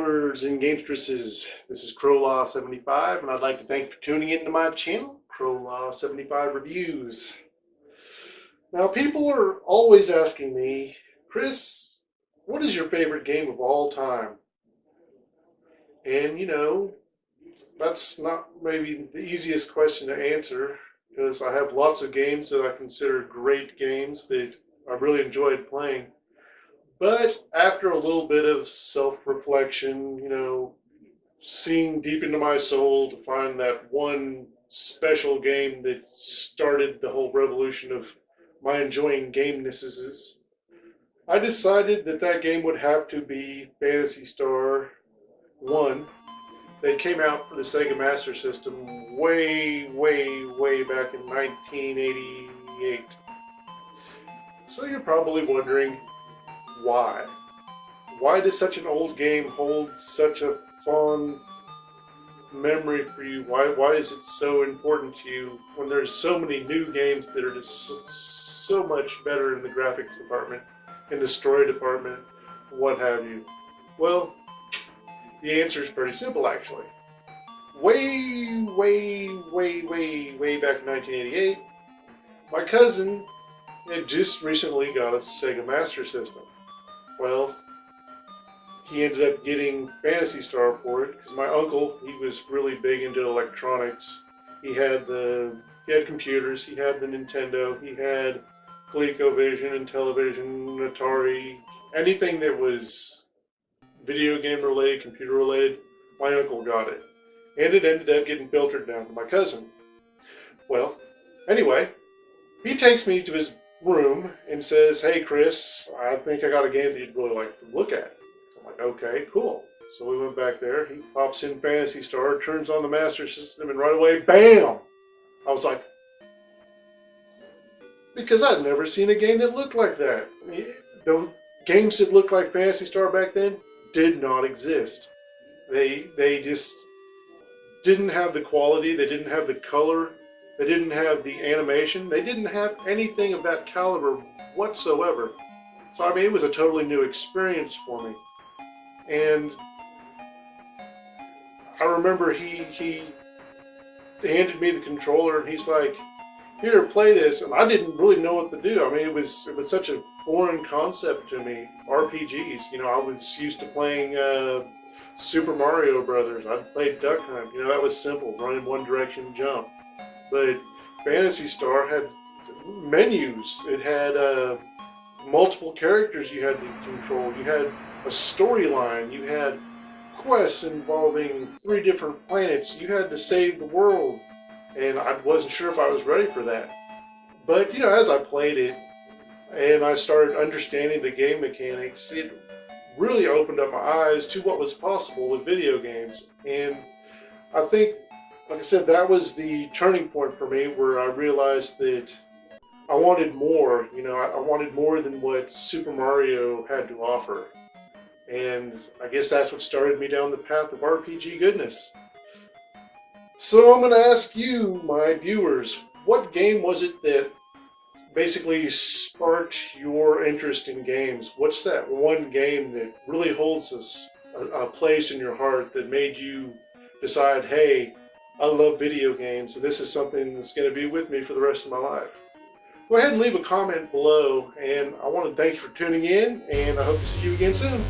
gamers and gamestresses. This is Chrolaw75, and I'd like to thank you for tuning into my channel, Chrolaw75 Reviews. Now, people are always asking me, Chris, what is your favorite game of all time? And, that's not maybe the easiest question to answer, because I have lots of games that I consider great games that I really enjoyed playing. But after a little bit of self-reflection, seeing deep into my soul to find that one special game that started the whole revolution of my enjoying gamenesses, I decided that that game would have to be Phantasy Star 1. They came out for the Sega Master System way back in 1988. So you're probably wondering, why? Why does such an old game hold such a fond memory for you? Why is it so important to you when there's so many new games that are just so much better in the graphics department, in the story department, what have you? Well, the answer is pretty simple, actually. Way back in 1988, my cousin had just recently got a Sega Master System. Well, he ended up getting Phantasy Star for it because my uncle, he was really big into electronics. He had computers, he had the Nintendo, he had ColecoVision and television, Atari, anything that was video game related, computer related, my uncle got it. And it ended up getting filtered down to my cousin. Well, anyway, he takes me to his room and says, "Hey Chris, I think I got a game that you'd really like to look at." So I'm like, okay, cool. So we went back there, he pops in Phantasy Star, turns on the Master System, and right away, BAM! I was like, because I'd never seen a game that looked like that. The games that looked like Phantasy Star back then did not exist. They just didn't have the quality, they didn't have the color, they didn't have the animation, they didn't have anything of that caliber whatsoever. So I mean, it was a totally new experience for me. And I remember he handed me the controller and he's like, "Here, play this," and I didn't really know what to do. I mean, it was such a foreign concept to me. RPGs, I was used to playing Super Mario Brothers. I'd played Duck Hunt. That was simple, run in one direction, jump. But Phantasy Star had menus. It had multiple characters you had to control. You had a storyline. You had quests involving 3 different planets. You had to save the world. And I wasn't sure if I was ready for that. But, as I played it and I started understanding the game mechanics, it really opened up my eyes to what was possible with video games. And I think, like I said, that was the turning point for me where I realized that I wanted more. I wanted more than what Super Mario had to offer. And I guess that's what started me down the path of RPG goodness. So I'm going to ask you, my viewers, what game was it that basically sparked your interest in games? What's that one game that really holds a place in your heart that made you decide, hey, I love video games and this is something that's going to be with me for the rest of my life? Go ahead and leave a comment below, and I want to thank you for tuning in, and I hope to see you again soon.